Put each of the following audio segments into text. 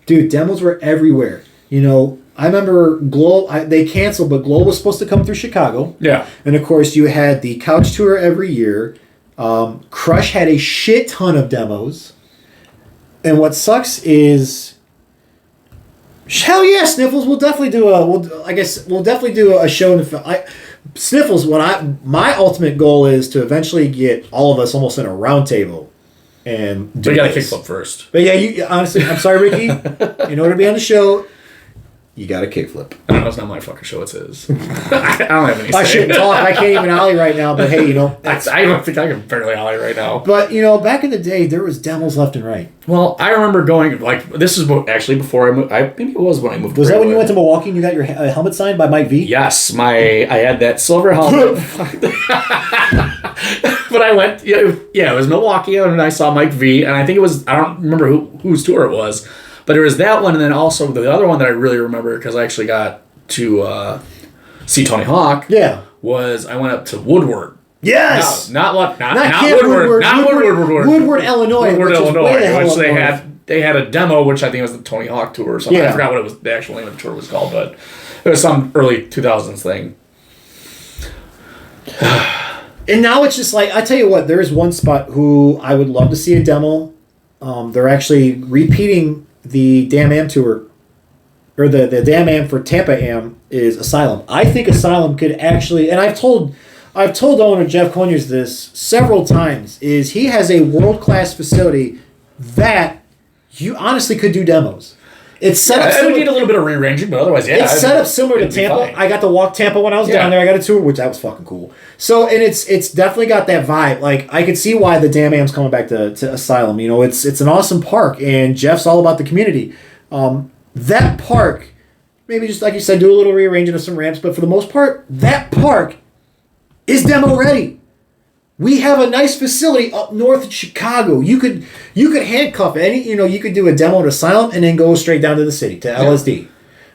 Dude, demos were everywhere. You know, I remember Glow, they canceled, but Glow was supposed to come through Chicago. Yeah. And of course, you had the Couch Tour every year. Crush had a shit ton of demos. And what sucks is, hell yeah, Sniffles. We'll definitely do a show in the Sniffles. My ultimate goal is to eventually get all of us almost in a round table, and we got to kickflip first. But yeah, honestly, I'm sorry, Ricky. In order to be on the show, you got to kickflip. No, it's not my fucking show. It's his. I don't have any say. I shouldn't talk. I can't even ollie right now. But hey, you know, I don't think I can barely ollie right now. But you know, back in the day, there was demos left and right. Well, I remember going this is actually before I moved. Maybe it was when I moved. Was that when you went to Milwaukee and you got your helmet signed by Mike V? Yes, I had that silver helmet. But I went. Yeah, it was Milwaukee, and I saw Mike V, and I think it was. I don't remember whose tour it was. But there was that one, and then also the other one that I really remember because I actually got to see Tony Hawk. Yeah, was I went up to Woodward. Yes, not Woodward, Illinois. Woodward, Illinois, which they had a demo, which I think was the Tony Hawk tour or something. Yeah. I forgot what it was. The actual name of the tour was called, but it was some early 2000s thing. And now it's just like I tell you what, there is one spot who I would love to see a demo. They're actually repeating the Damn Am tour, or the Damn Am for Tampa Am is Asylum. I think Asylum could actually, and I've told owner Jeff Conyers this several times, is he has a world-class facility that you honestly could do demos. It's set up. We need a little bit of rearranging, but otherwise, yeah. It's set up similar to Tampa. I got to walk Tampa when I was down there. I got a tour, which that was fucking cool. So, and it's definitely got that vibe. Like I could see why the Damn Am's coming back to Asylum. You know, it's an awesome park, and Jeff's all about the community. That park, maybe just like you said, do a little rearranging of some ramps, but for the most part, that park is demo ready. We have a nice facility up north in Chicago. You could handcuff any, you could do a demo at Asylum and then go straight down to the city, to LSD.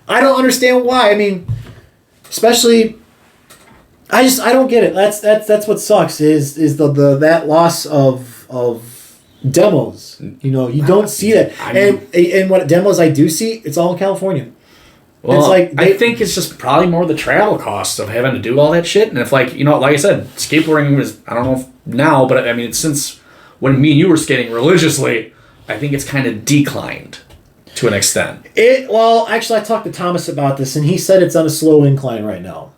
I don't understand why. I mean, especially, I don't get it. That's what sucks is the that loss of demos. You don't see that. And what demos I do see, it's all in California. Well, it's like I think it's just probably more the travel cost of having to do all that shit. And if like I said, skateboarding was, I don't know if now, but I mean, since when me and you were skating religiously, I think it's kind of declined to an extent. Well, actually, I talked to Thomas about this, and he said it's on a slow incline right now.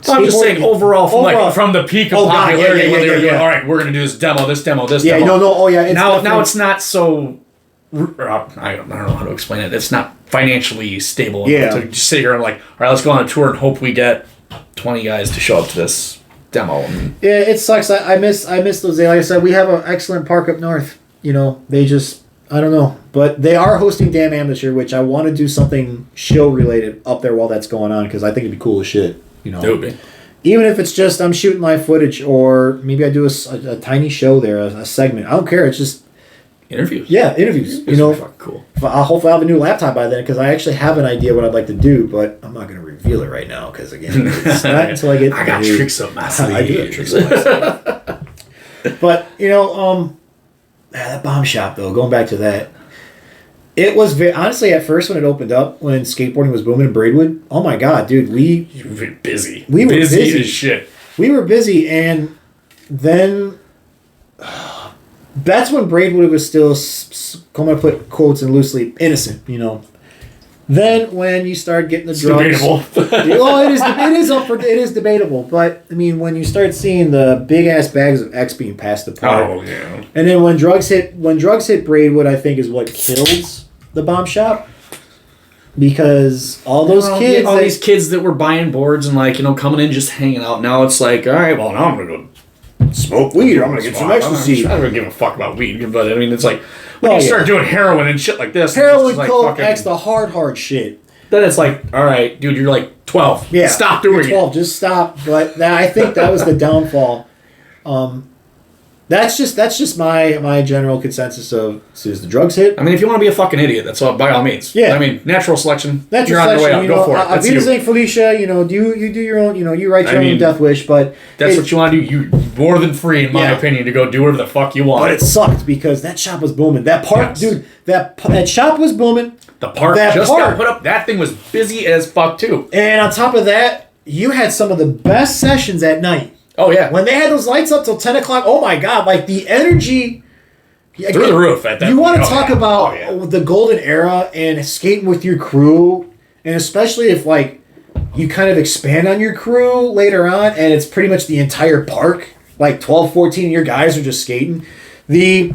So I'm just saying overall from the peak of popularity, when they were going, all right, we're going to do this demo. Yeah, no, yeah. Now it's not so. I don't know how to explain it. It's not financially stable enough to just sit here and like, all right, let's go on a tour and hope we get 20 guys to show up to this demo. Yeah, it sucks. I miss those days. Like I said, we have an excellent park up north. They just, I don't know. But they are hosting Damn Am this year, which I want to do something show related up there while that's going on because I think it'd be cool as shit. It would be. Even if it's just I'm shooting live footage or maybe I do a tiny show there, a segment. I don't care. It's just interviews. Yeah, interviews. Fucking cool. Hopefully I'll have a new laptop by then because I actually have an idea what I'd like to do, but I'm not going to reveal it right now because again, it's not until I get. I got tricks up my sleeve. I do have tricks up my sleeve. But that bomb shop though. Going back to that, it was honestly at first when it opened up when skateboarding was booming in Braidwood. Oh my god, dude, we were busy. We were busy as shit. We were busy, and then. That's when Braidwood was still, I'm going to put quotes in loosely, innocent, Then when you start getting the drugs... Debatable. It is debatable. But, I mean, when you start seeing the big-ass bags of X being passed apart... Oh, yeah. And then when drugs hit Braidwood, I think is what kills the bomb shop. Because all those kids... All these kids that were buying boards and, coming in just hanging out. Now it's like, all right, well, now I'm going to go smoke weed or I'm going to get some ecstasy. I don't give a fuck about weed, but I mean, it's like, when you start doing heroin and shit like this. Heroin, coke, X, the hard shit. Then it's like, all right, dude, you're like 12. Yeah. Stop doing 12, just stop. But I think that was the downfall. That's just my general consensus of as soon as the drugs hit. I mean, if you want to be a fucking idiot, that's all, by all means. Yeah. I mean, natural selection. You're on your way out. Go for it. That's you. Felicia, you do your own, you write your own death wish, but... That's what you want to do. You're more than free, in my opinion, to go do whatever the fuck you want. But it sucked because that shop was booming. That park, dude, that shop was booming. The park got put up. That thing was busy as fuck too. And on top of that, you had some of the best sessions at night. Oh yeah. When they had those lights up till 10 o'clock, oh my God, like the energy. Through the roof at that You point. want to talk about the golden era and skating with your crew, and especially if like you kind of expand on your crew later on and it's pretty much the entire park, like 12, 14 of your guys are just skating. The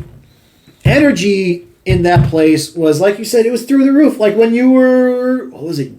energy in that place was, like you said, it was through the roof. Like when you were, what was it?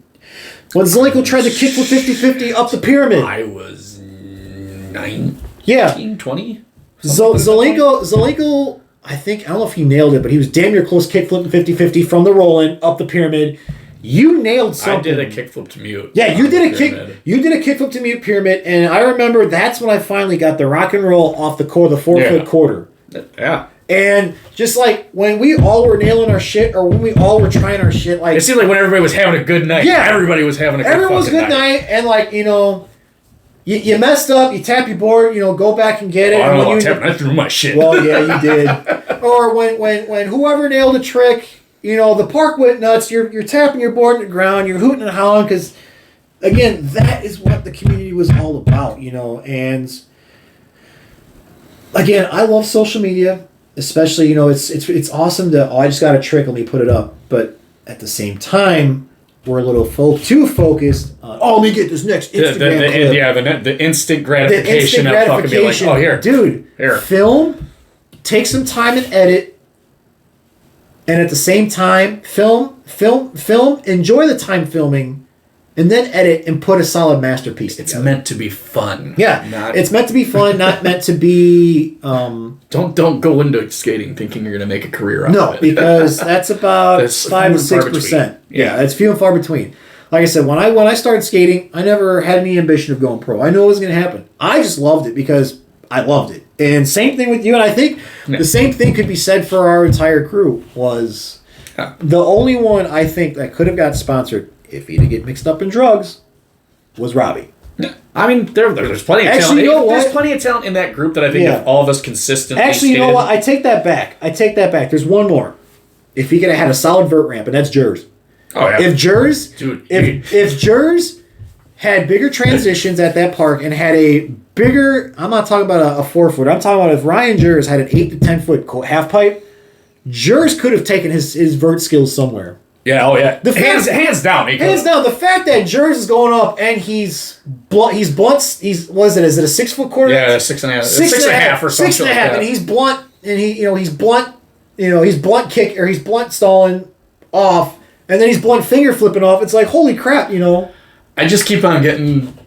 When Zelenko tried to kick with 50-50 up the pyramid. I was 19, yeah. 20. Zelenko, I think, I don't know if he nailed it, but he was damn near close kickflip 50-50 from the roll-in up the pyramid. You nailed something. I did a kickflip to mute. Yeah, you did a kickflip to mute pyramid, and I remember that's when I finally got the rock and roll off the 4-foot quarter. Yeah. And just like when we all were nailing our shit, or when we all were trying our shit, like it seemed like when everybody was having a good night. Yeah, everybody was having a good everyone was a good night, and like you messed up, you tap your board, go back and get it. I don't know about tapping. I threw my shit. Well, yeah, you did. Or when whoever nailed a trick, the park went nuts. You're tapping your board on the ground, you're hooting and howling because, again, that is what the community was all about, And again, I love social media. Especially, it's awesome to, I just got a trick, let me put it up. But at the same time, we're a little too focused on, let me get this next Instagram clip. Yeah, the instant gratification of fucking being like, here. Dude, here. Film, take some time and edit. And at the same time, film, enjoy the time filming. And then edit and put a solid masterpiece together. It's meant to be fun. Yeah, it's meant to be fun, not meant to be... Don't go into skating thinking you're going to make a career out of it. No, because that's about 5 to 6%. Yeah, it's few and far between. Like I said, when I started skating, I never had any ambition of going pro. I knew it was going to happen. I just loved it because I loved it. And same thing with you, and I think the same thing could be said for our entire crew, was the only one I think that could have got sponsored if he didn't get mixed up in drugs, was Robbie. I mean, there's plenty of talent. There's plenty of talent in that group that I think if all of us consistently Actually, you know what? I take that back. There's one more. If he could have had a solid vert ramp, and that's Jers. Oh, yeah. If Jers had bigger transitions at that park and had a bigger, I'm not talking about a 4-foot, I'm talking about if Ryan Jers had an 8 to 10 foot half pipe, Jers could have taken his vert skills somewhere. Yeah, hands down. Hands down. The fact that Jers is going up and he's blunt. Is it a 6 foot quarter? Yeah, 6.5. 6.5 or something. 6.5, and he's blunt, and he's blunt kick, or he's blunt stalling off, and then he's blunt finger flipping off. It's like, holy crap, I just keep on getting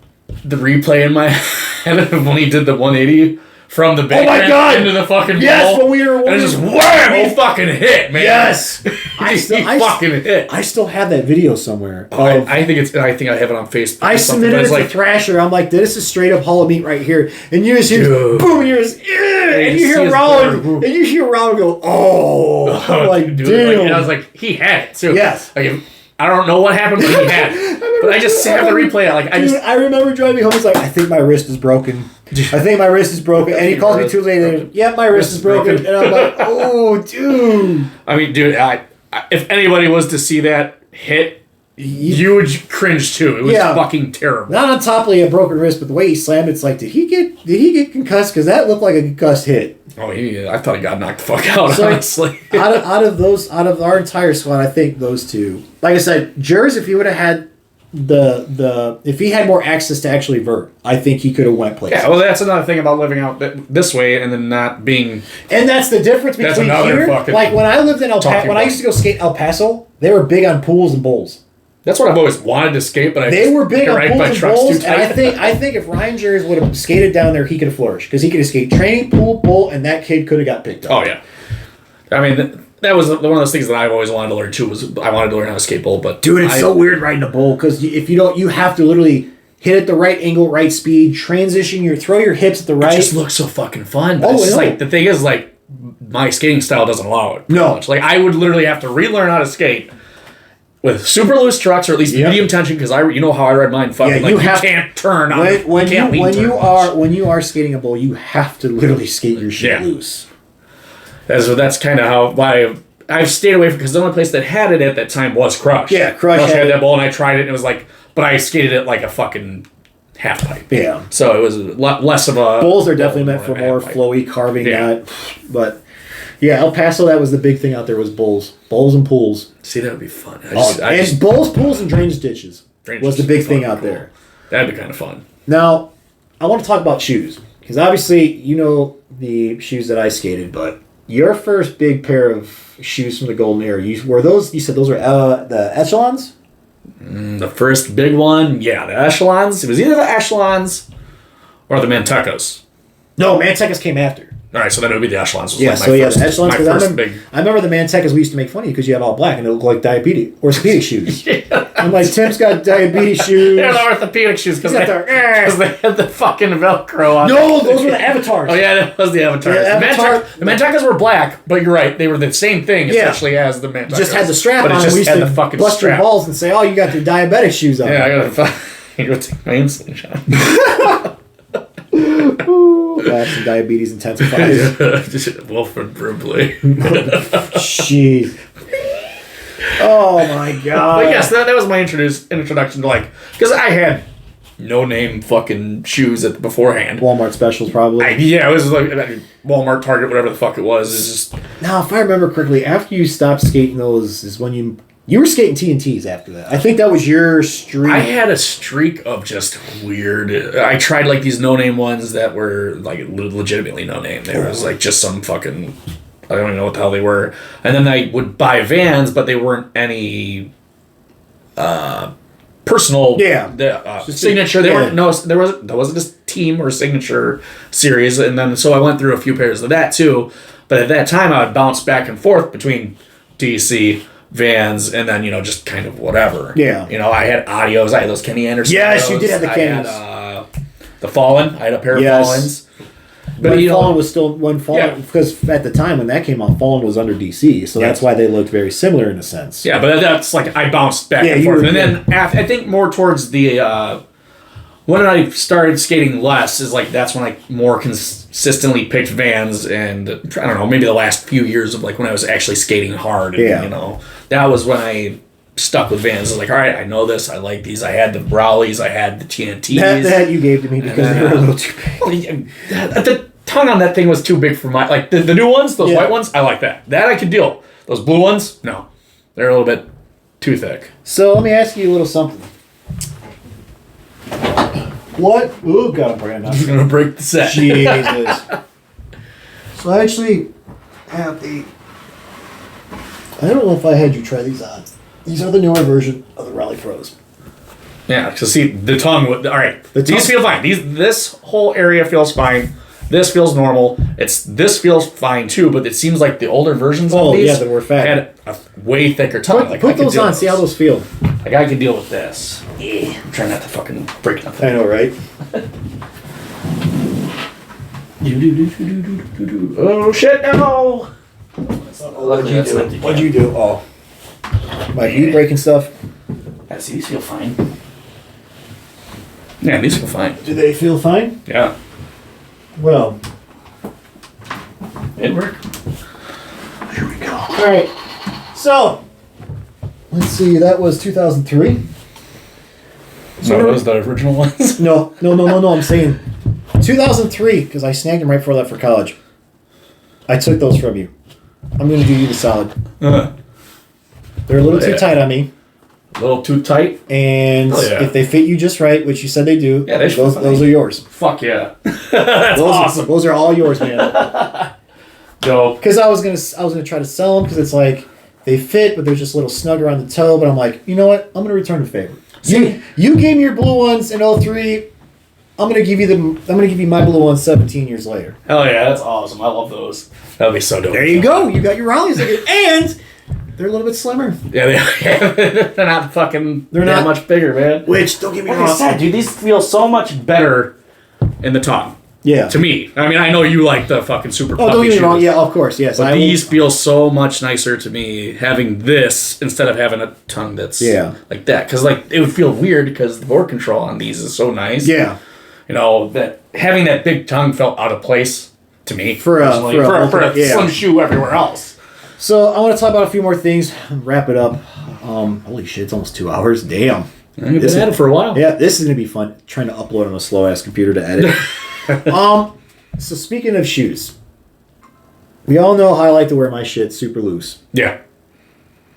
the replay in my head of when he did the 180. From the big into the fucking ball. Yes, when we were... And just wham! He fucking hit, man. Yes. I fucking hit. I still have that video somewhere. I think I have it on Facebook. I submitted it to Thrasher. I'm like, this is straight up Hall of Meat right here. And you just hear, boom, and you just, and you hear Rollin go, I'm like, damn. And I was like, he had it, too. Yes. Like, I don't know what happened, but he had it. But I just have the replay. I remember driving home. He's like, I think my wrist is broken. And he calls me 2 days later. Yeah, my wrist is broken. And I'm like, oh, dude. I mean, dude, if anybody was to see that hit, you would cringe too. It was fucking terrible. Not on top of a broken wrist, but the way he slammed it's like, did he get concussed? Because that looked like a concussed hit. Oh, I thought he got knocked the fuck out, honestly. out of our entire squad, I think those two. Like I said, Jers, if he would have had if he had more access to actually vert, I think he could have went places. Yeah, well, that's another thing about living out this way and then not being. And that's the difference between here. Like when I lived in when I used to go skate El Paso, they were big on pools and bowls. That's what I've always wanted to skate, but they were big on pools and bowls. And I think if Ryan Jers would have skated down there, he could have flourished because he could have skated training, pool, bowl, and that kid could have got picked up. Oh yeah, I mean. That was one of those things that I've always wanted to learn too. Was I wanted to learn how to skate bowl, but dude, it's so weird riding a bowl because if you don't, you have to literally hit at the right angle, right speed, transition throw your hips at the right. It just looks so fucking fun. But it's like the thing is like my skating style doesn't allow it. No, much. Like I would literally have to relearn how to skate with super loose trucks or at least medium tension because you know how I ride mine. Fucking you can't turn on. When you are skating a bowl, you have to literally skate your shit loose. That's kind of why I've stayed away from because the only place that had it at that time was Crush. Yeah, Crush had that bowl, and I tried it, and it was like, but I skated it like a fucking half pipe. Yeah. So it was less of a. Bowls are definitely meant for more flowy carving. Yeah. But yeah, El Paso, that was the big thing out there was bowls and pools. See, that would be fun. And bowls, pools, and drainage ditches was the big thing out there. That'd be kind of fun. Now, I want to talk about shoes because obviously you know the shoes that I skated, but your first big pair of shoes from the Golden Era, were those? You said those were the Echelons. The first big one, yeah, the Echelons. It was either the Echelons or the Mantecas. No, Mantecas came after. All right, so then it would be the Echelons. Yeah, so yeah, the Echelons. I remember the Mantecas we used to make fun of you because you had all black and it looked like orthopedic shoes. Yeah. I'm like, Tim's got diabetes shoes. They're the orthopedic shoes because they had the fucking Velcro on. No, those were the Avatars. Oh yeah, that was the Avatars. Yeah, the Mantecas were black, but you're right, they were the same thing essentially as the Mantecas. Just had the strap on. But it just had the fucking bust strap. your balls and say, "Oh, you got the diabetic shoes on." Yeah, I gotta take my insulin shot. Perhaps some diabetes intensifies. Wilfred Brimley. Jeez. Oh my god. But yes, that was my introduction to like, because I had no name fucking shoes beforehand. Walmart specials probably. It was like Walmart, Target, whatever the fuck it was. It's just. Now, if I remember correctly, after you stopped skating those, is when you were skating TNTs after that. I think that was your streak. I had a streak of just weird. I tried like these no-name ones that were like legitimately no-name. They was like just some fucking. I don't even know what the hell they were. And then I would buy Vans, but they weren't any personal. Yeah. Signature. They weren't. No, there wasn't this team or signature series. And then so I went through a few pairs of that too. But at that time, I would bounce back and forth between TOTC, Vans, and then, just kind of whatever. Yeah. I had Audios. I had those Kenny Anderson. Yes, Audios. you did have the Kennys. I had the Fallen. I had a pair of Fallens. But Fallen was still because at the time when that came out, Fallen was under DC, so that's why they looked very similar in a sense. Yeah, but that's like I bounced back and forth, and then I think more towards the when I started skating less is like that's when I more consistently picked Vans, and I don't know, maybe the last few years of like when I was actually skating hard. And, that was when I stuck with Vans. I was like, all right, I know this. I like these. I had the Rowleys. I had the TNTs. That you gave to me because they were a little too big. The tongue on that thing was too big for my... Like, the new ones, those white ones, I like that. That I could deal. Those blue ones, no. They're a little bit too thick. So, let me ask you a little something. What? Ooh, got a brand I'm going to break the set. Jesus. So, I actually have the... I don't know if I had you try these on. These are the newer version of the Raleigh Pros. Yeah, so see, the tongue... All right, these feel fine. This whole area feels fine. This feels normal. This feels fine too, but it seems like the older versions of these that were fat. had a way thicker tongue. Put those on, see how those feel. Like I can deal with this. Yeah. I'm trying not to fucking break nothing. I know, right? Oh shit! No. What'd you do? Oh, my heat breaking stuff. Yeah, see, these feel fine. Yeah, these feel fine. Do they feel fine? Yeah. Well, it worked. Here we go. All right. So, let's see. That was 2003. So those the original ones? No. I'm saying 2003 because I snagged them right before I left for college. I took those from you. I'm going to do you the solid. They're a little too tight on me. A little too tight? And if they fit you just right, which you said they do, those are yours. Fuck yeah. That's awesome. Those are all yours, man. Dope. Because I was gonna try to sell them because it's like they fit, but they're just a little snug around the toe. But I'm like, you know what? I'm gonna return the favor. You gave me your blue ones in 03. I'm gonna give you my blue ones 17 years later. Hell yeah, that's awesome. I love those. That'd be so dope. There you go. You got your Raleighs again, and they're a little bit slimmer. Yeah, they're not fucking. They're not much bigger, man. Which don't get me wrong. Like I said, dude, these feel so much better in the tongue. Yeah. To me, I mean, I know you like the fucking super. Oh, don't get me wrong. Yeah, of course, yes. But these feel so much nicer to me having this instead of having a tongue that's like that. Because like it would feel weird because the board control on these is so nice. Yeah. That having that big tongue felt out of place to me for a slim shoe everywhere else. So I want to talk about a few more things. Wrap it up. Holy shit, it's almost 2 hours. Damn. You've been at it for a while. Yeah, this is gonna be fun. Trying to upload on a slow ass computer to edit. So speaking of shoes, we all know how I like to wear my shit super loose. Yeah.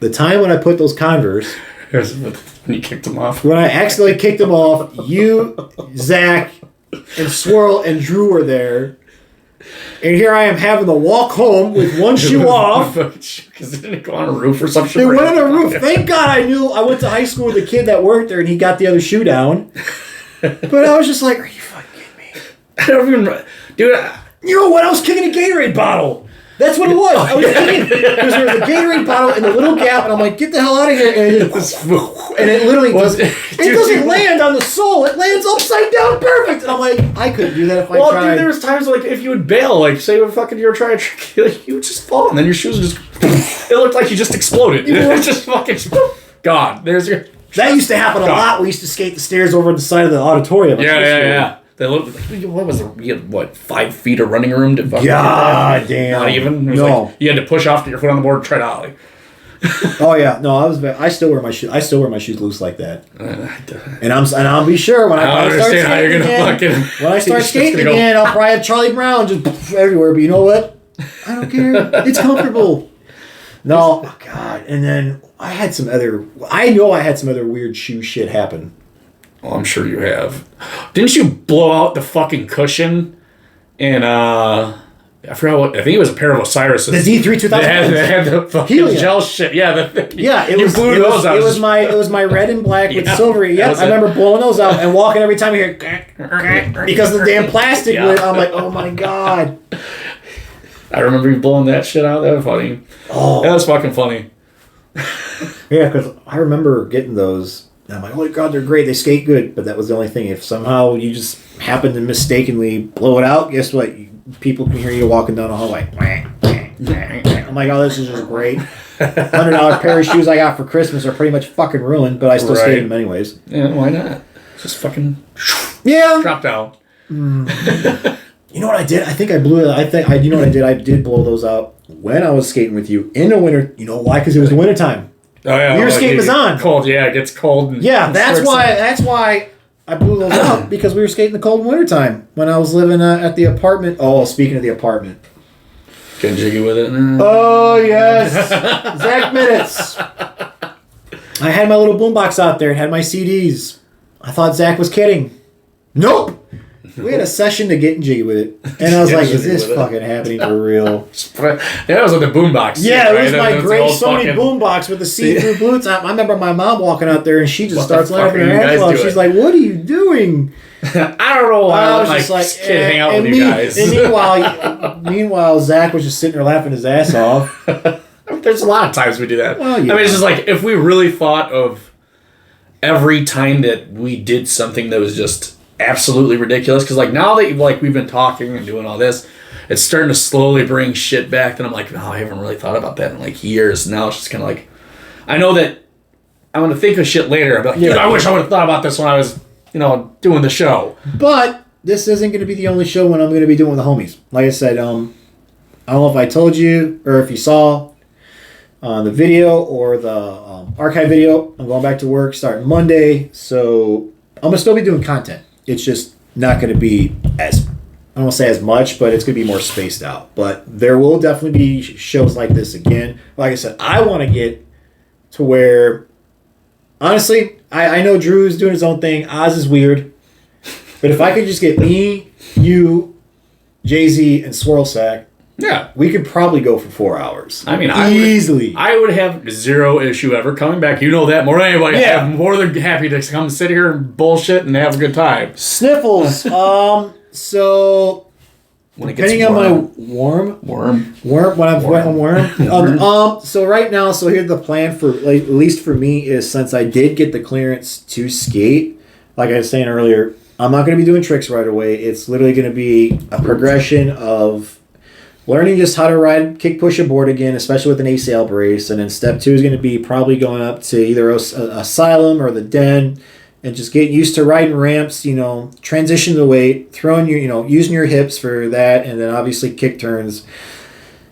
The time when I put those Converse, when you kicked them off. when I accidentally kicked them off, you, Zach, and Swirl and Drew were there. And here I am having to walk home with one shoe off. Because it didn't go on a roof or some shit. It went on a roof. Thank God I went to high school with a kid that worked there and he got the other shoe down. But I was just like, are you fucking kidding me? I don't even... Dude, you know what? I was kicking a Gatorade bottle. That's what it was. I was kicking because there was a Gatorade bottle in the little gap, and I'm like, get the hell out of here. And it literally doesn't land on the sole. It lands upside down perfect. And I'm like, I couldn't do that if I tried. Well, dude, there was times like if you would bail, like say when fucking you were trying to trick, like, you would just fall, and then your shoes would just... It looked like you just exploded. It was just fucking... God, there's your... That used to happen a lot. We used to skate the stairs over the side of the auditorium. Yeah. They looked like, what was it? You had, 5 feet of running room to fucking... God damn. Not even? It was like, you had to push off your foot on the board and try to ollie. Oh yeah, no, I still wear my shoes. I still wear my shoes loose like that. And I'll be sure when I understand how you're gonna fucking... When I start skating again, I'll probably have Charlie Brown just everywhere. But you know what? I don't care. It's comfortable. No, oh God. And then I had some other weird shoe shit happen. Oh, I'm sure you have. Didn't you blow out the fucking cushion in, I forgot what, I think it was a pair of Osiris's. The D3 2000. They had the fucking gel shit. Yeah, it was my red and black with silvery. Yeah, I remember blowing those out and walking every time I hear because the damn plastic would. I'm like, oh my God. I remember you blowing that shit out. That was funny. Oh, that was fucking funny. Yeah, because I remember getting those. And I'm like, oh my God, they're great. They skate good. But that was the only thing. If somehow you just happen to mistakenly blow it out, guess what? People can hear you walking down the hallway. I'm like, oh, this is just great. $100 pair of shoes I got for Christmas are pretty much fucking ruined, but I still skated them anyways. Yeah, why not? Just fucking dropped out. You know what I did? I think I blew it. You know what I did? I did blow those out when I was skating with you in the winter. You know why? Because it was the wintertime. Oh yeah, your skate was on. Cold, yeah, it gets cold. That's why I blew those out because we were skating the cold wintertime when I was living at the apartment. Oh, speaking of the apartment, getting jiggy with it. Oh yes, Zach Minutes. I had my little boombox out there. Had my CDs. I thought Zach was kidding. Nope. We had a session to get jiggy with it. And I was like, is this fucking happening for real? Yeah, that was with the boombox. Yeah, it was my great Sony boombox with the see-through blue top. I remember my mom walking out there and she just starts laughing her ass off. She's like, what are you doing? I don't know why I was just like, kid hang out with you guys. And meanwhile, Zach was just sitting there laughing his ass off. There's a lot of times we do that. Well, yeah. I mean, it's just like, if we really thought of every time that we did something that was just absolutely ridiculous, because like now that we've been talking and doing all this, it's starting to slowly bring shit back that I'm like, no, I haven't really thought about that in like years. Now it's just kind of like, I know that I'm going to think of shit later. I'm like, dude, I wish I would have thought about this when I was, doing the show. But this isn't going to be the only show when I'm going to be doing the homies. Like I said, I don't know if I told you or if you saw the video or the archive video. I'm going back to work starting Monday, so I'm going to still be doing content. It's just not going to be as, I don't want to say as much, but it's going to be more spaced out. But there will definitely be shows like this again. Like I said, I want to get to where, honestly, I know Drew's doing his own thing. Oz is weird. But if I could just get me, you, Jay-Z, and Swirl Sack, yeah, we could probably go for 4 hours. I mean, easily. I would have zero issue ever coming back. You know that more than anybody. Yeah. I'm more than happy to come sit here and bullshit and have a good time. Sniffles. So when it depending on my worm, when I'm wet on worm. So right now, here's the plan for at least for me is since I did get the clearance to skate, like I was saying earlier, I'm not going to be doing tricks right away. It's literally going to be a progression of learning just how to ride, kick, push a board again, especially with an ACL brace. And then step 2 is going to be probably going up to either Asylum or the Den and just getting used to riding ramps, transition the weight, throwing your, using your hips for that. And then obviously kick turns.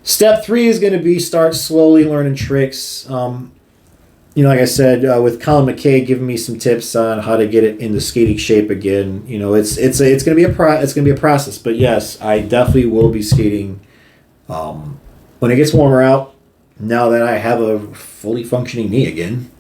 Step 3 is going to be start slowly learning tricks. Like I said, with Colin McKay giving me some tips on how to get it into skating shape again. It's going to be a process. But yes, I definitely will be skating when it gets warmer out. Now that I have a fully functioning knee again,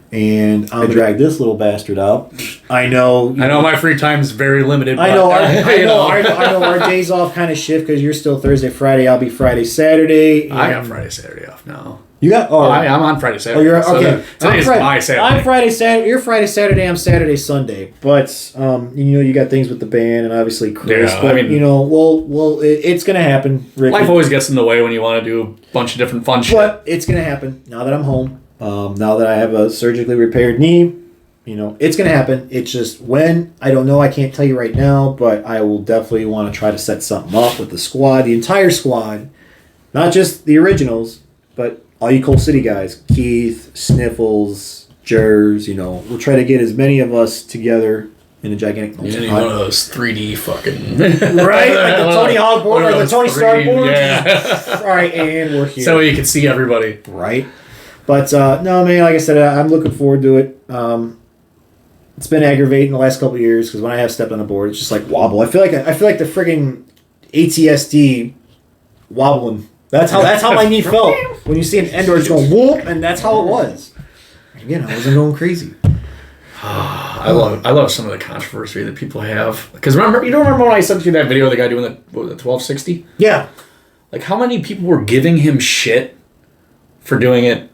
and I'll drag this little bastard out. I know my free time is very limited. I know our days off kind of shift because you're still Thursday, Friday. I'll be Friday, Saturday. I got Friday, Saturday off now. You got? I'm on Friday, Saturday. Oh, you're okay. Today's my Saturday. I'm Friday, Saturday. You're Friday, Saturday. I'm Saturday, Sunday. But you got things with the band and obviously Chris. Yeah, but it's gonna happen. Rick. Life always gets in the way when you want to do a bunch of different fun shit. But it's gonna happen now that I'm home. Now that I have a surgically repaired knee, it's gonna happen. It's just when I don't know. I can't tell you right now, but I will definitely want to try to set something up with the squad, the entire squad, not just the originals, but all you Coal City guys, Keith, Sniffles, Jers, we'll try to get as many of us together in a gigantic... You need one of those 3D fucking... Right? Like the Tony Hawk board or the Tony Stark board? Yeah. All right, and we're here. So you can see everybody. Right? But, no, man, like I said, I'm looking forward to it. It's been aggravating the last couple of years because when I have stepped on a board, it's just like wobble. I feel like the friggin' ATSD wobbling. That's how my knee felt when you see an Endor just going whoop, and that's how it was. Again, I wasn't going crazy. I love some of the controversy that people have. Because you don't remember when I sent you that video of the guy doing the 1260? Yeah. Like how many people were giving him shit for doing it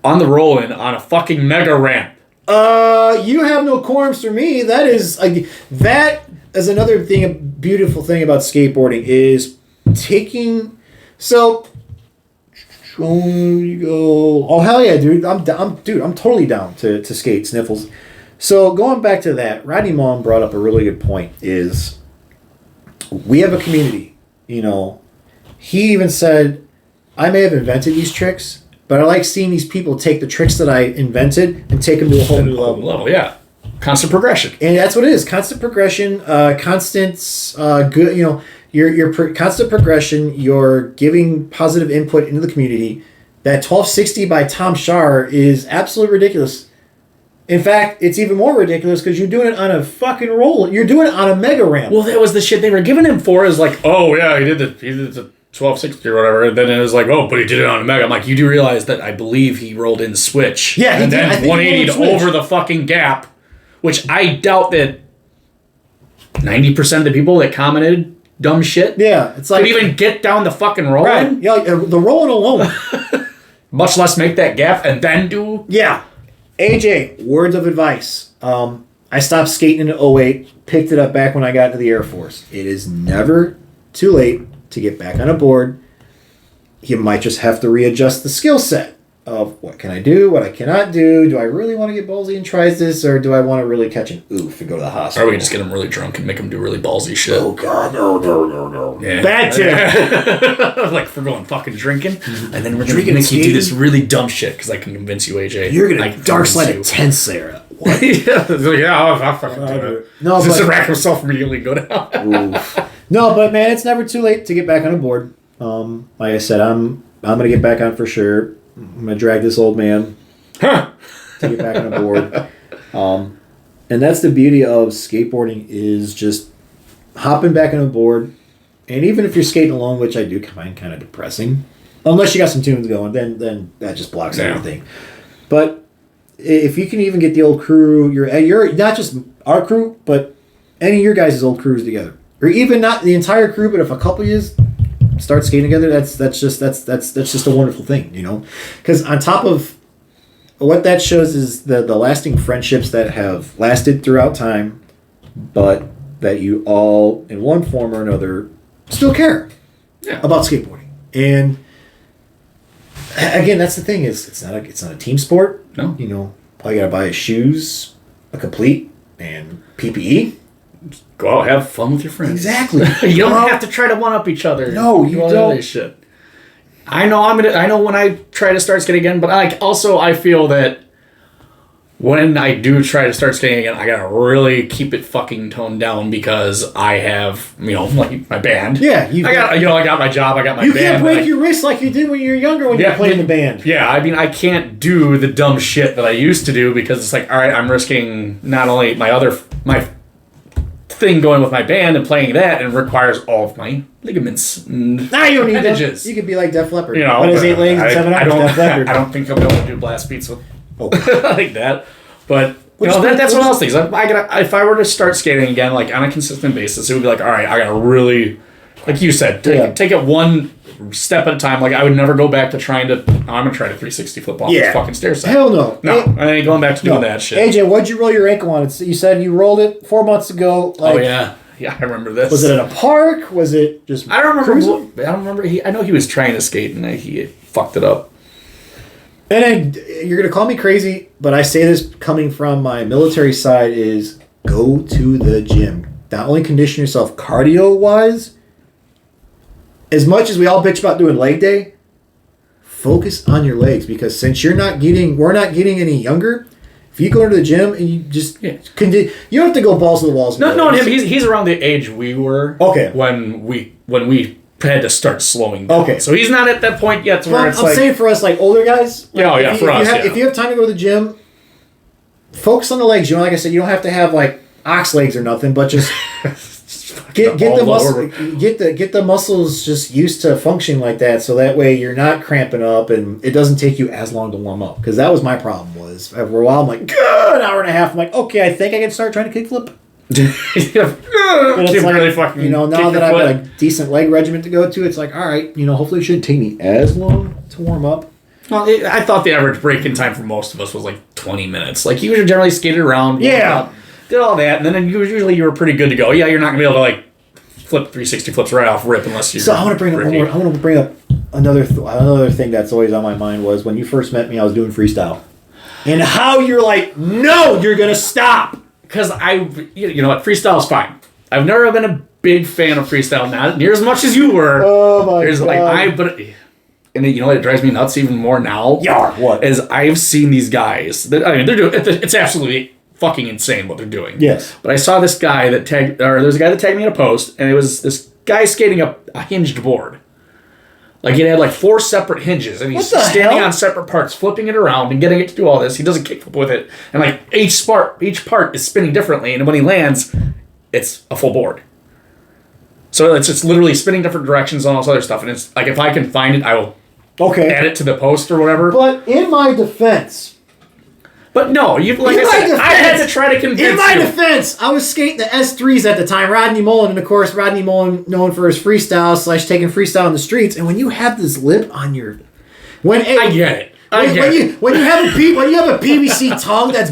on the roll-in on a fucking mega ramp? You have no quorums for me. That is another thing. A beautiful thing about skateboarding is taking. So, you go. Oh hell yeah, dude! I'm totally down to skate Sniffles. So going back to that, Rodney Mullen brought up a really good point. Is we have a community. He even said, I may have invented these tricks, but I like seeing these people take the tricks that I invented and take them to a whole new level. Yeah, constant progression, and that's what it is. Constant progression, constant good. Your constant progression, you're giving positive input into the community. That 1260 by Tom Shar is absolutely ridiculous. In fact, it's even more ridiculous because you're doing it on a fucking roll. You're doing it on a mega ramp. Well, that was the shit they were giving him for. Is like, oh yeah, he did the 1260 or whatever. And then it was like, oh, but he did it on a mega. I'm like, you do realize that I believe he rolled in switch. Yeah, and then 180'd over the fucking gap, which I doubt that 90% of the people that commented dumb shit. Yeah, it's like could even get down the fucking rolling. Right. Yeah, the rolling alone. Much less make that gap and then do. Yeah. AJ, words of advice. I stopped skating in 08, picked it up back when I got into the Air Force. It is never too late to get back on a board. You might just have to readjust the skill set of what can I do, what I cannot do. Do I really want to get ballsy and try this, or do I want to really catch an oof and go to the hospital? Or we can just get them really drunk and make them do really ballsy shit. Oh, God, no. Yeah. Bad tip. Like, for going fucking drinking, and then we're going to make you do this really dumb shit, because I can convince you, AJ. You're going to dark slide a 10 Sarah. What? I'll fucking do it. No, just to rack myself immediately go down. Oof. No, but man, it's never too late to get back on a board. Like I said, I'm going to get back on for sure. I'm going to drag this old man to get back on a board. And that's the beauty of skateboarding, is just hopping back on a board. And even if you're skating along, which I do find kind of depressing, unless you got some tunes going, then that just blocks everything. But if you can even get the old crew, you're not just our crew, but any of your guys' old crews together. Or even not the entire crew, but if a couple of you start skating together, that's just a wonderful thing, because on top of what that shows is the lasting friendships that have lasted throughout time, but that you all in one form or another still care about skateboarding. And again, that's the thing, is it's not a team sport. No. All you gotta buy is shoes, a complete, and PPE. Go out, have fun with your friends. Exactly. You don't have to try to one up each other. No, you don't. This shit. I know when I try to start skating again, but I feel that when I do try to start skating again, I gotta really keep it fucking toned down because I have, like my band. Yeah, I got my job, I got my band. You can't break your wrist like you did when you were younger when you were playing the band. Yeah, I mean, I can't do the dumb shit that I used to do because it's like, all right, I'm risking not only my thing going with my band and playing that, and requires all of my ligaments. Nah, you don't need that. You could be like Def Leppard. What is 8 legs and 7 arms? Def Leppard. I don't think I'll be able to do blast beats with like that. But that's one of those things. If I were to start skating again, like on a consistent basis, it would be like, all right, I gotta really, like you said, take it one step at a time. Like I would never go back to trying to. I'm gonna try to 360 flip off this fucking stair set. Hell no. I ain't going back to doing that shit. AJ, what'd you roll your ankle on? You said you rolled it 4 months ago. Oh yeah, I remember this. Was it at a park? Was it just? I don't remember. I know he was trying to skate and he fucked it up. And you're going to call me crazy, but I say this coming from my military side is go to the gym. Not only condition yourself cardio-wise, as much as we all bitch about doing leg day, focus on your legs because since we're not getting any younger, if you go into the gym and you just you don't have to go balls to the walls. No, he's around the age we were. Okay. When we had to start slowing down. Okay. So he's not at that point yet where it's I'm saying for us, like older guys. Like, for us. If you have time to go to the gym, focus on the legs. Like I said, you don't have to have like ox legs or nothing, but just get the muscles just used to functioning like that, so that way you're not cramping up and it doesn't take you as long to warm up. Because that was my problem. Was for a while I'm like, an hour and a half. I'm like, okay, I think I can start trying to kickflip. But it's like, really fucking, now that I've got a decent leg regimen to go to, it's like, all right, hopefully it shouldn't take me as long to warm up. Well, I thought the average break-in time for most of us was like 20 minutes. Like, you usually generally skated around, did all that, and then usually you were pretty good to go. Yeah, you're not going to be able to, like, flip 360 flips right off rip unless you're... So I want to bring up one more. I want to bring up another thing that's always on my mind was when you first met me, I was doing freestyle. And how you're like, no, you're going to stop. Because you know what, freestyle's fine. I've never been a big fan of freestyle, not near as much as you were. Oh my god! And you know what, it drives me nuts even more now. Yeah, what? Is I've seen these guys. They're doing. It's absolutely fucking insane what they're doing. Yes. But I saw this guy there's a guy that tagged me in a post, and it was this guy skating up a hinged board. Like, it had, like, 4 separate hinges, and he's standing on separate parts, flipping it around and getting it to do all this. He does a kickflip with it, and, like, each part is spinning differently, and when he lands, it's a full board. So it's literally spinning different directions and all this other stuff, and it's, like, if I can find it, I will add it to the post or whatever. But in my defense... But no, I had to try to convince you. In my defense, I was skating the S3s at the time, Rodney Mullen, and of course, Rodney Mullen known for his freestyle / taking freestyle in the streets. And when you have this lip on your, I get it. When you have a PVC tongue that's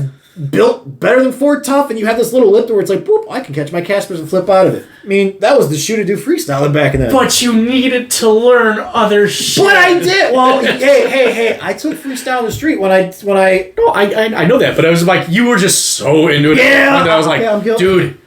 built better than Ford Tough, and you have this little lip where it's like, boop, I can catch my Caspers and flip out of it. I mean, that was the shoe to do freestyling back in the day. But you needed to learn other shit. But I did. Well, hey, I took freestyle in the street when I. No, I know that, but I was like, you were just so into it. Yeah. I was like, dude,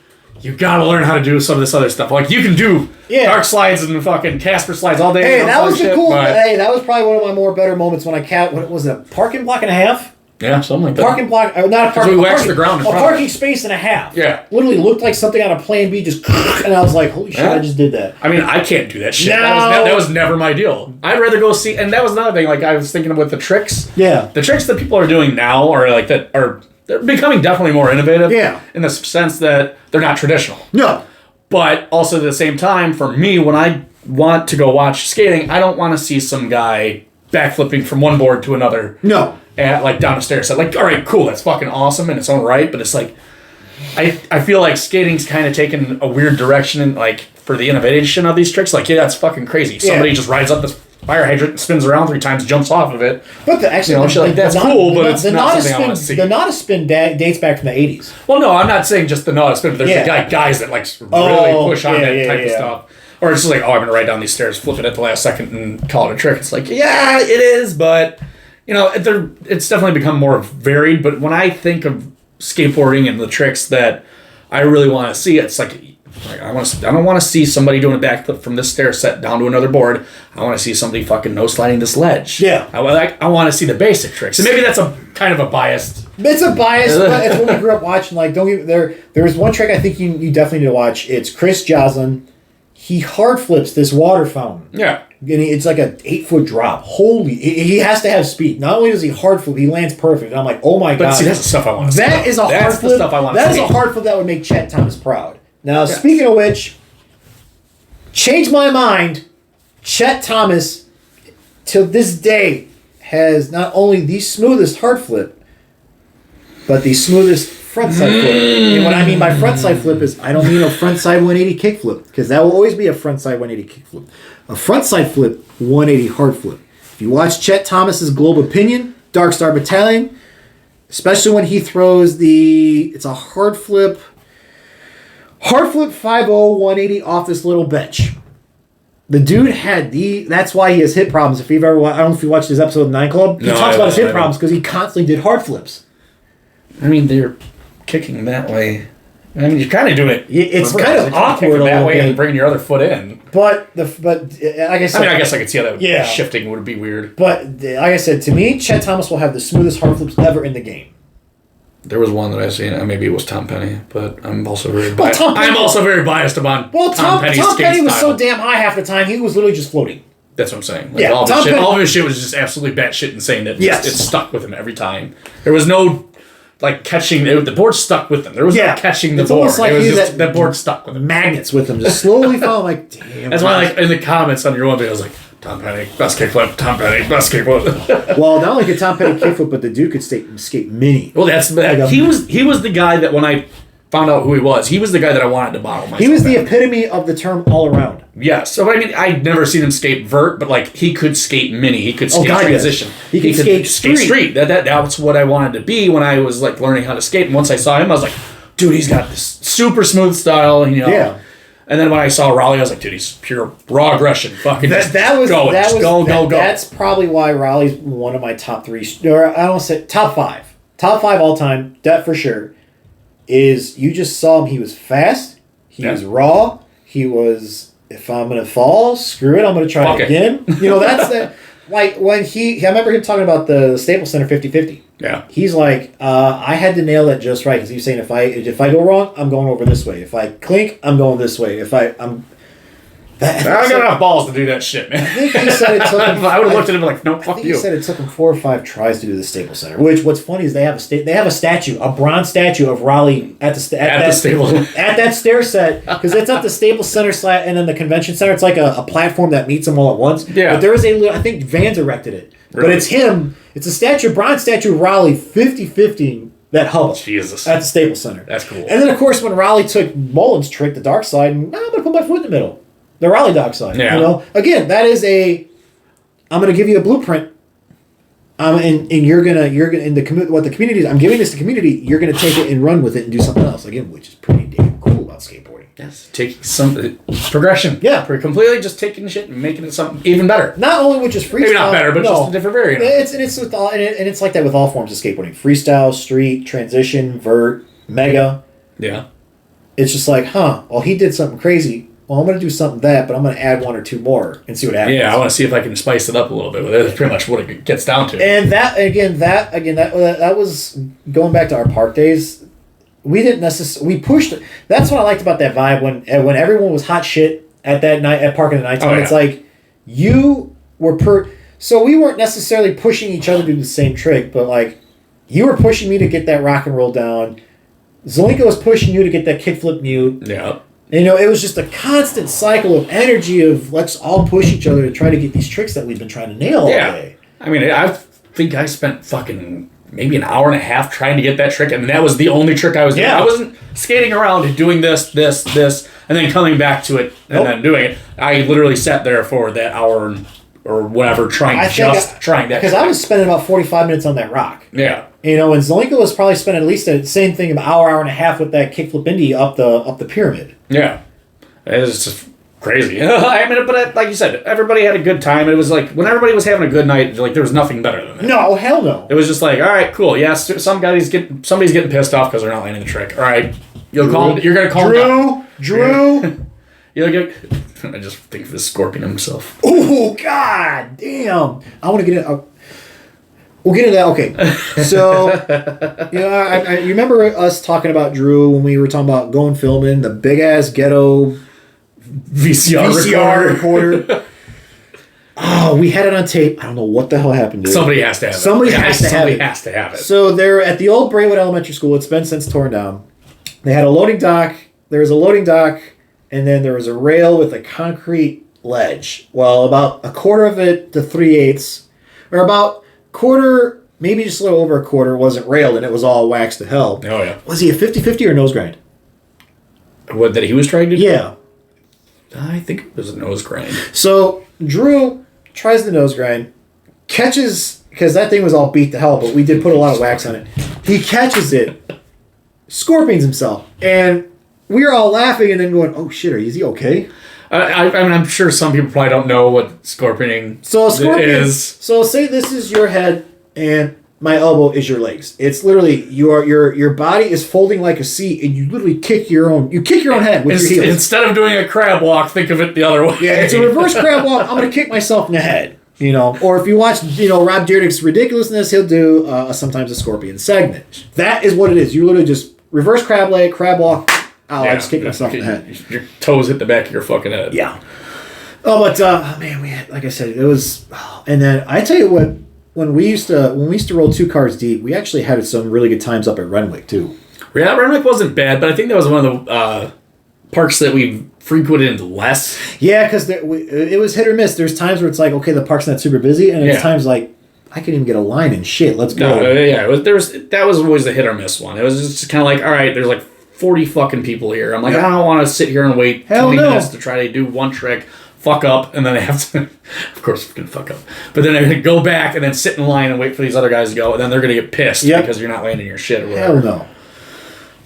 you gotta learn how to do some of this other stuff. Like, you can do dark slides and fucking Casper slides all day. Hey, that was the cool. Hey, that was probably one of my better moments when I what was it? A parking block and a half. Yeah, something like that. Parking block, not a parking. We waxed the ground in front. A parking space and a half. Yeah, literally looked like something on a Plan B. Just and I was like, holy shit, I just did that. I mean, I can't do that shit. No. That was never my deal. I'd rather go see, and that was another thing. Like, I was thinking with the tricks. Yeah, the tricks that people are doing now are like that they're becoming definitely more innovative. Yeah, in the sense that they're not traditional. No, but also at the same time, for me, when I want to go watch skating, I don't want to see some guy backflipping from one board to another. No. Like down a stair set. Like, all right, cool, that's fucking awesome in its own right, but it's like, I feel like skating's kind of taken a weird direction in, like, for the innovation of these tricks. Like, yeah, that's fucking crazy. Somebody just rides up this fire hydrant and spins around 3 times, jumps off of it. But that's cool, but it's not something I want to see. The Nauta spin dates back from the 80s. Well, no, I'm not saying just the Nauta spin, but there's guys that, like, really push on that type of stuff. Or it's just like, I'm going to ride down these stairs, flip it at the last second, and call it a trick. It's like, yeah, it is, but... it's definitely become more varied, but when I think of skateboarding and the tricks that I really want to see, it's like Like I don't want to see somebody doing a backflip from this stair set down to another board. I want to see somebody fucking no sliding this ledge. Yeah. I want to see the basic tricks. And maybe that's a kind of a biased. It's a bias, but it's what we grew up watching. Like, there's one trick I think you definitely need to watch. It's Chris Joslin. He hard flips this water fountain. Yeah. And it's like an 8-foot drop. Holy, he has to have speed. Not only does he hard flip, he lands perfect. And I'm like, oh my god. But see, that's the stuff I want to see. That is a hard flip. The stuff I want to see. That is a hard flip that would make Chet Thomas proud. Now, speaking of which, change my mind. Chet Thomas, till this day, has not only the smoothest hard flip, but the smoothest frontside flip. And what I mean by frontside flip is I don't mean a frontside 180 kick flip, because that will always be a frontside 180 kick flip. A frontside flip, 180 hard flip. If you watch Chet Thomas's Globe Opinion, Dark Star Battalion, especially when he throws it's a hard flip 5-0 180 off this little bench. The dude had that's why he has hip problems. If you've ever, I don't know if you watched his episode of 9 Club, he talks about his hip problems because he constantly did hard flips. I mean, they're kicking that way. I mean, you kind of do it. It's kind of awkward that way and bringing your other foot in. But like I said, I guess I could see how that shifting would be weird. But like I said, to me, Chet Thomas will have the smoothest hard flips ever in the game. There was one that I seen, and maybe it was Tom Penny, but I'm also very biased. I'm also very biased about Tom Penny's Tom Penny was style. so damn high half the time, he was literally just floating. That's what I'm saying. Like, all of his shit was just absolutely batshit insane that it stuck with him every time. There was no catching the board stuck with him. There was no catching the board. Almost like it was just that board stuck with him. Magnets with him, just slowly falling. Like, damn. That's why, in the comments on your one video, I was like, Tom Penny, best kickflip. Tom Penny, best kickflip. Well, not only could Tom Penny kickflip, but the dude could skate mini. Well, he was the guy that when I found out who he was the guy that I wanted to model myself. He was the epitome of the term all around. Yes. So I mean, I'd never seen him skate vert, but he could skate mini. He could skate transition. He could skate street. That's what I wanted to be when I was learning how to skate. And once I saw him, I was like, dude, he's got this super smooth style. Yeah. And then when I saw Raleigh, I was like, dude, he's pure raw aggression. Fucking go. That's probably why Raleigh's one of my top 3, or I don't say top 5. Top 5 all time, that for sure, is you just saw him. He was fast. He was raw. He was, if I'm going to fall, screw it, I'm going to try it again. That's the, when I remember him talking about the Staples Center 50-50. Yeah. He's like, I had to nail it just right, because he was saying if I go wrong, I'm going over this way. If I clink, I'm going this way. I got enough balls to do that shit, man. I think he said it took him. I would have looked at him like, no, fuck you. He said it took him 4 or 5 tries to do the Staples Center. Which, what's funny is they have a statue, a bronze statue of Raleigh at that stair set, because it's at the Staples Center and then the convention center. It's like a platform that meets them all at once. Yeah. But there is I think Vans erected it. Really? But it's him. It's a bronze statue of Raleigh 50-50 that hubble. Jesus. At the Staples Center. That's cool. And then of course when Raleigh took Mullins' trick, the dark side, I'm gonna put my foot in the middle. The Raleigh dog side. Yeah. Again, that is I'm going to give you a blueprint. And you're gonna in what the community is. I'm giving this to the community. You're gonna take it and run with it and do something else again, which is pretty damn cool about skateboarding. Yes, taking some progression. Yeah, completely just taking shit and making it something even better. Not only which is freestyle, maybe not better, but just a different variant. It's like that with all forms of skateboarding: freestyle, street, transition, vert, mega. Yeah, it's just like, well, he did something crazy. Well, I'm going to do something but I'm going to add 1 or 2 more and see what happens. Yeah, I want to see if I can spice it up a little bit. That's pretty much what it gets down to. And that was going back to our park days. We didn't necessarily pushed. That's what I liked about that vibe when everyone was hot shit at that night at park in the nighttime. It's like you were so we weren't necessarily pushing each other to do the same trick, but you were pushing me to get that rock and roll down. Zelenko was pushing you to get that kickflip mute. Yeah. It was just a constant cycle of energy of let's all push each other to try to get these tricks that we've been trying to nail all day. I mean, I think I spent fucking maybe an hour and a half trying to get that trick, and that was the only trick I was doing. I wasn't skating around and doing this, and then coming back to it and then doing it. I literally sat there for that hour or whatever trying that. Because I was spending about 45 minutes on that rock. Yeah. And Zelenko was probably spending at least the same thing, about hour and a half with that kickflip indie up the pyramid. Yeah. It was just crazy. I mean, but like you said, everybody had a good time. It was like when everybody was having a good night, there was nothing better than that. No, hell no. It was just like, all right, cool. Yeah, somebody's getting pissed off because they're not landing the trick. All right, you're gonna calm down. Drew. I just think of the scorpion himself. Oh, god damn. I want to get it. We'll get into that. Okay. So, I you remember us talking about Drew when we were talking about going filming the big ass ghetto VCR recorder. Oh, we had it on tape. I don't know what the hell happened to it. Somebody has to have it. Somebody has to have it. So they're at the old Braywood Elementary School. It's been since torn down. They had a loading dock. There was a loading dock, and then there was a rail with a concrete ledge. Well, about a quarter of it to 3/8, or about quarter, maybe just a little over a quarter, wasn't railed, and it was all waxed to hell. Oh, yeah. Was he a 50-50 or nose grind? What, that he was trying to do? Yeah. I think it was a nose grind. So, Drew tries the nose grind, catches, because that thing was all beat to hell, but we did put a lot of wax on it. He catches it, scorpions himself, and we were all laughing and then going, "Oh shit, is he okay?" I mean, I'm sure some people probably don't know what scorpioning is. So say this is your head and my elbow is your legs. It's literally your body is folding like a C, and you literally kick your own head with your heels. Instead of doing a crab walk, think of it the other way. Yeah, it's a reverse crab walk. I'm gonna kick myself in the head. Or if you watch, Rob Dyrdek's Ridiculousness, he'll do sometimes a scorpion segment. That is what it is. You literally just reverse crab leg, crab walk. I just kicked myself in the head. Your toes hit the back of your fucking head. Yeah. Oh, but man, we had, like I said, it was. And then I tell you what, when we used to roll 2 cars deep, we actually had some really good times up at Renwick too. Yeah, Renwick wasn't bad, but I think that was one of the parks that we frequented less. Yeah, because it was hit or miss. There's times where it's like, okay, the park's not super busy, and there's times like, I can't even get a line in shit. Let's go. That was always the hit or miss one. It was just kind of like, all right, there's like 40 fucking people here. I'm like, I don't want to sit here and wait 20 minutes to try to do one trick, fuck up, and then I have to, of course, I'm going to fuck up. But then I have to go back and then sit in line and wait for these other guys to go, and then they're going to get pissed because you're not landing your shit or whatever. Hell no.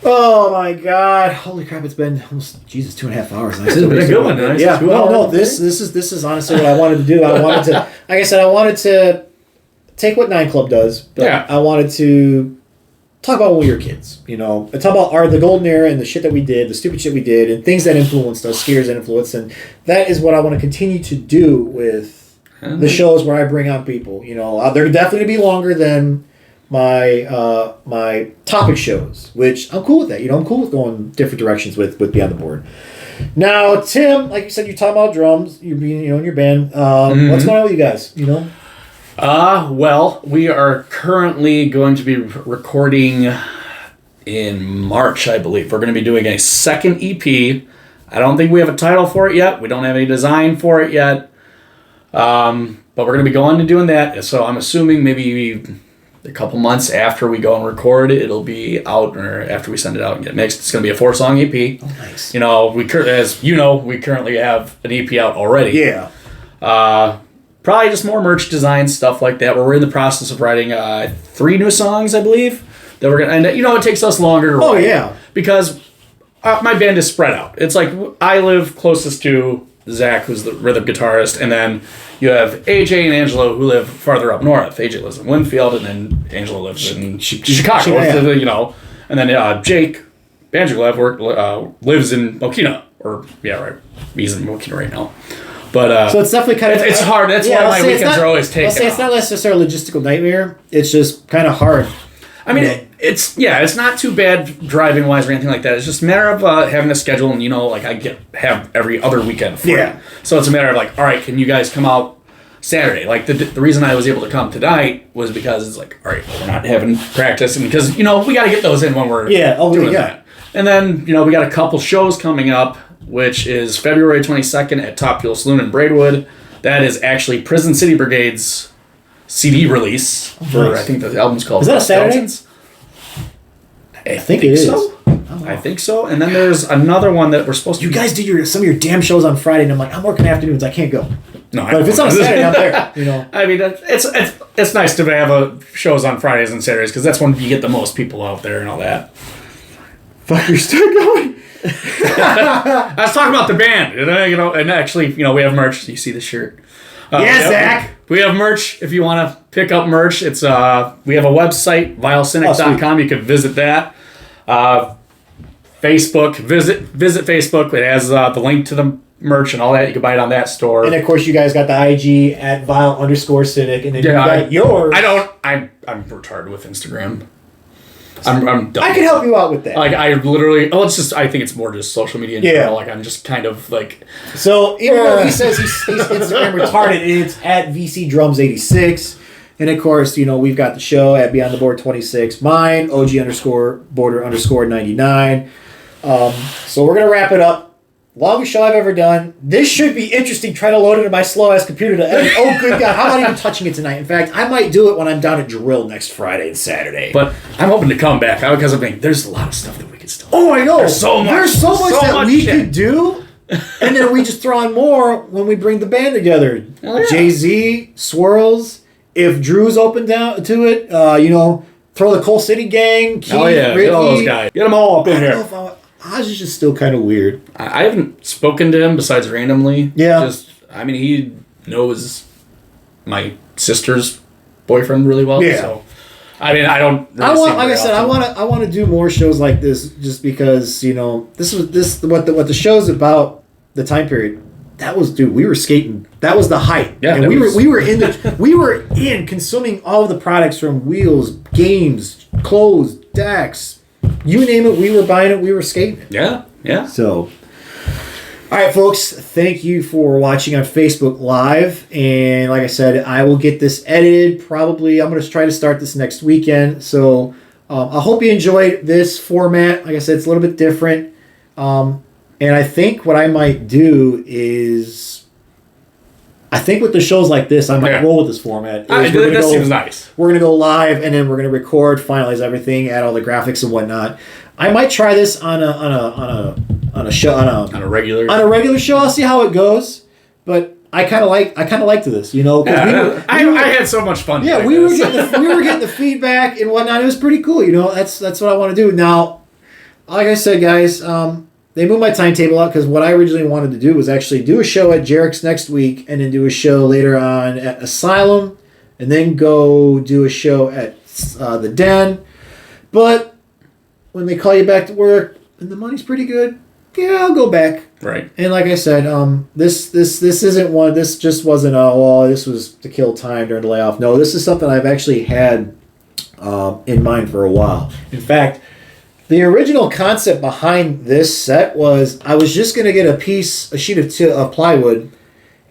Oh my god! Holy crap! It's been almost 2.5 hours. It's been a good one. Nice. Yeah. No. This is honestly what I wanted to do. I wanted to, like I said, I wanted to take what 9 Club does, but I wanted to talk about when we were kids. And talk about the golden era and the shit that we did, the stupid shit we did, and things that influenced us, scares that influenced, and that is what I want to continue to do with the shows where I bring on people. They're definitely going to be longer than my topic shows, which I'm cool with that. I'm cool with going different directions with Beyond the Board. Now, Tim, like you said, you're talking about drums. You're being, in your band. What's going on with you guys? Well, we are currently going to be recording in March, I believe. We're going to be doing a second EP. I don't think we have a title for it yet. We don't have any design for it yet. But we're going to be going and doing that. So I'm assuming maybe a couple months after we go and record it, it'll be out, or after we send it out and get mixed. It's going to be a 4-song EP. Oh, nice. We currently have an EP out already. Yeah. Probably just more merch design, stuff like that, where we're in the process of writing 3 new songs, I believe, that we're going to, and it takes us longer to write. Oh, yeah. Because my band is spread out. It's like, I live closest to Zach, who's the rhythm guitarist, and then you have AJ and Angelo, who live farther up north. AJ lives in Winfield, and then Angelo lives in Chicago. Yeah. And then Jake Banjuglev lives in Mokina, he's in Mokina right now. But so it's definitely kind of it's hard. That's why my weekends are always taken. I'll say it's not necessarily a logistical nightmare. It's just kind of hard. I mean, it's not too bad driving wise or anything like that. It's just a matter of having a schedule, and I have every other weekend free. Yeah. So it's a matter of like, all right, can you guys come out Saturday? Like the reason I was able to come tonight was because it's like, all right, we're not having practice, and because we got to get those in when we're doing that. And then we got a couple shows coming up, which is February 22nd at Top Fuel Saloon in Braidwood. That is actually Prison City Brigade's CD release for, I think the album's called. Is that a Saturday? I think it is. So. I think so. And then there's another one that we're supposed to. You guys do some of your damn shows on Friday, and I'm like, I'm working afternoons, I can't go. No, but if it's on Saturday, I'm there. I mean, it's nice to have shows on Fridays and Saturdays because that's when you get the most people out there and all that. Fuck, you're still going. I was talking about the band, and actually, we have merch. You see the shirt? Zach. We have merch. If you want to pick up merch, it's we have a website, vilecynic.com. You can visit that. Facebook. Visit Facebook. It has the link to the merch and all that. You can buy it on that store. And of course, you guys got the IG at Vile_Cynic, and then you got yours. I'm retarded with Instagram. I'm done. I can help you out with that. Like I literally, I think it's more just social media in general. Like I'm just kind of like. So even though he says he's Instagram retarded, it's at VC Drums 86. And of course, we've got the show at Beyond the Board 26. Mine, OG_Border_99. So we're gonna wrap it up. Longest show I've ever done. This should be interesting. Trying to load it in my slow ass computer to edit. Oh good God! I'm not even touching it tonight. In fact, I might do it when I'm down at Drill next Friday and Saturday. But I'm hoping to come back because I think there's a lot of stuff that we could still. Oh, I know. There's so much that we could do, and then we just throw on more when we bring the band together. Oh, yeah. Jay-Z, Swirls. If Drew's open down to it, throw the Coal City Gang. Keith, Ricky. Get all those guys. Get them all up in here. Oz is just still kind of weird. I haven't spoken to him besides randomly. Yeah. He knows my sister's boyfriend really well. Yeah. So, I don't. Really I want to do more shows like this, just because what the show's about. The time period. We were skating. That was the height. Yeah. And we were in consuming all of the products from wheels, games, clothes, decks. You name it, we were buying it, we were skating it. Yeah, yeah. So, all right, folks, thank you for watching on Facebook Live. And like I said, I will get this edited. Probably, I'm going to try to start this next weekend. So, I hope you enjoyed this format. Like I said, it's a little bit different. And I think what I might do is... I think with the shows like this, I might roll with this format. That seems nice. We're going to go live, and then we're going to record, finalize everything, add all the graphics and whatnot. I might try this on a regular show. I'll see how it goes. But I kind of liked this, I had so much fun. Yeah, we were getting the feedback and whatnot. It was pretty cool. That's what I want to do. Now, like I said, guys. They moved my timetable out because what I originally wanted to do was actually do a show at Jarek's next week and then do a show later on at Asylum and then go do a show at the Den. But when they call you back to work and the money's pretty good, yeah, I'll go back. Right. And like I said, this isn't one. This just wasn't this was to kill time during the layoff. No, this is something I've actually had in mind for a while. In fact. The original concept behind this set was I was just going to get a sheet of plywood,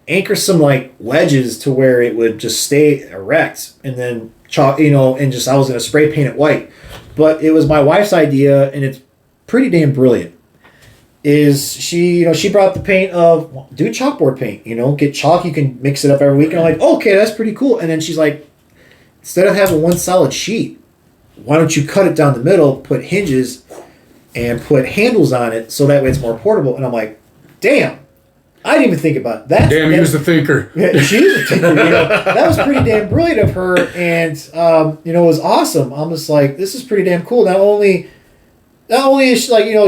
anchor some wedges to where it would just stay erect, and then chalk, and I was going to spray paint it white. But it was my wife's idea, and it's pretty damn brilliant. She brought up the paint of do chalkboard paint, get chalk, you can mix it up every week, and I'm like, okay, that's pretty cool. And then she's like, instead of having one solid sheet, why don't you cut it down the middle, put hinges, and put handles on it so that way it's more portable? And I'm like, damn, I didn't even think about that. Damn, he was the thinker. Yeah, she was a thinker. That was pretty damn brilliant of her, and it was awesome. I'm just like, this is pretty damn cool. Not only is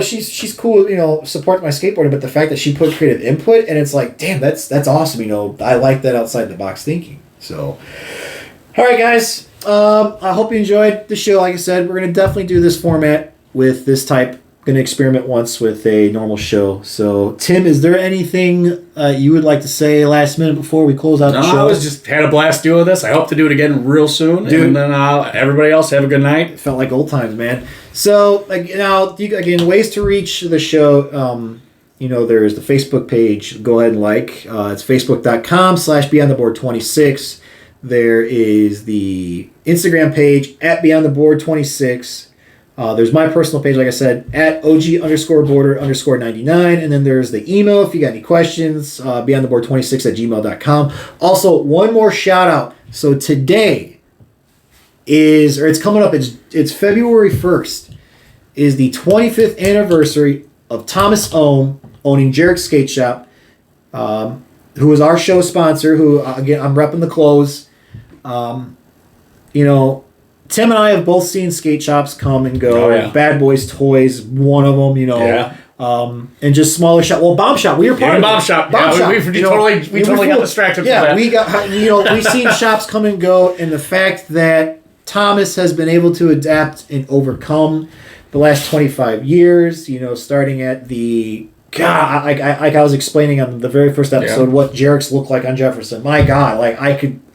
she she's cool, support my skateboarding, but the fact that she put creative input, and it's like, damn, that's awesome. I like that outside the box thinking. So, all right, guys. I hope you enjoyed the show. Like I said, we're going to definitely do this format with this type. Going to experiment once with a normal show. So, Tim, is there anything you would like to say last minute before we close out the show? I was just had a blast doing this. I hope to do it again real soon. Dude. And then everybody else have a good night. It felt like old times, man. So, again, ways to reach the show. There's the Facebook page. Go ahead and it's facebook.com/beyondtheboard26. There is the Instagram page at beyondtheboard26. There's my personal page, like I said, at OG_Border_99. And then there's the email if you got any questions, beyondtheboard26@gmail.com. Also, one more shout out. So today it's coming up, it's February 1st, is the 25th anniversary of Thomas Ohm owning Jarek's Skate Shop, who is our show sponsor, who, again, I'm repping the clothes. Tim and I have both seen skate shops come and go. Oh, yeah. Bad Boys Toys, one of them, Yeah. And just smaller shop. Well, Bomb Shop, we were part of Bomb Shop. Bomb Shop. We totally got distracted from that. We've seen shops come and go, and the fact that Thomas has been able to adapt and overcome the last 25 years, starting at the... God, like I was explaining on the very first episode what Jerick's looked like on Jefferson. My God,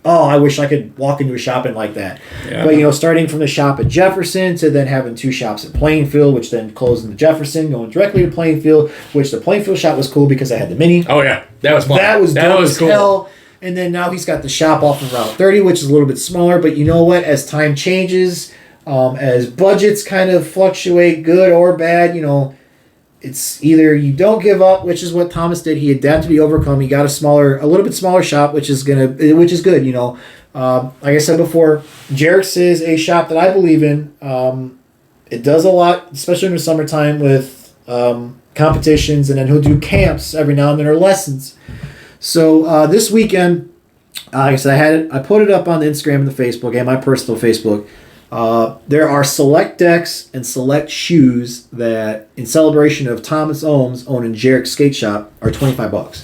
I wish I could walk into a shop like that. Yeah. But, starting from the shop at Jefferson to then having 2 shops at Plainfield, which then closed into Jefferson, going directly to Plainfield, which the Plainfield shop was cool because I had the Mini. Oh, yeah. That was fun. That was cool. Hell. And then now he's got the shop off of Route 30, which is a little bit smaller. But you know what? As time changes, as budgets kind of fluctuate, good or bad, it's either you don't give up, which is what Thomas did. He adapted, he overcome. He got a little bit smaller shop, which is good. Like I said before, Jerick's is a shop that I believe in. It does a lot, especially in the summertime with competitions, and then he'll do camps every now and then or lessons. So this weekend, like I said, I put it up on the Instagram and the Facebook and my personal Facebook. There are select decks and select shoes that, in celebration of Thomas Ohms owning Jerick's Skate Shop, are $25.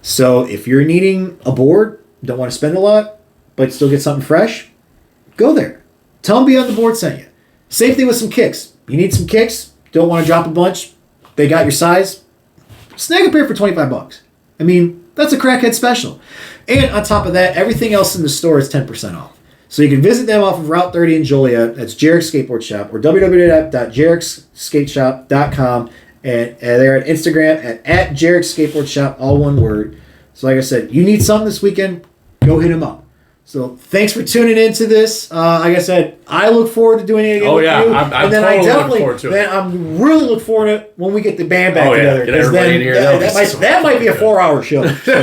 So if you're needing a board, don't want to spend a lot, but still get something fresh, go there. Tell them Beyond the Board sent you. Same thing with some kicks. You need some kicks, don't want to drop a bunch, they got your size, snag a pair for $25. I mean, that's a crackhead special. And on top of that, everything else in the store is 10% off. So you can visit them off of Route 30 in Joliet. That's Jerick's Skateboard Shop, or www.jerickskateshop.com. And they're at Instagram at Jerick's Skateboard Shop, all one word. So like I said, you need something this weekend, go hit them up. So thanks for tuning into this. Like I said, I look forward to doing it again with you. I'm totally looking forward to it. Then I'm really looking forward to it when we get the band back together. Get everybody in here. That might be a 4-hour show. So,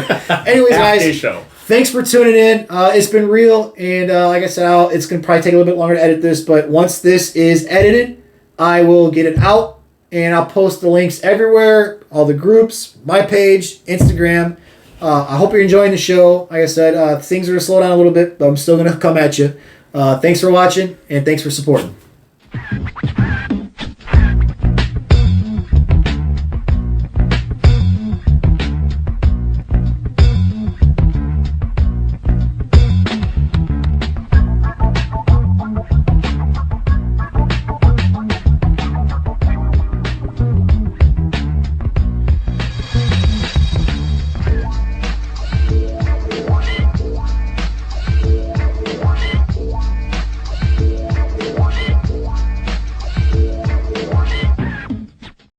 anyways, guys. Show. Thanks for tuning in. It's been real, and like I said, it's going to probably take a little bit longer to edit this, but once this is edited, I will get it out, and I'll post the links everywhere, all the groups, my page, Instagram. I hope you're enjoying the show. Like I said, things are going to slow down a little bit, but I'm still going to come at you. Thanks for watching, and thanks for supporting.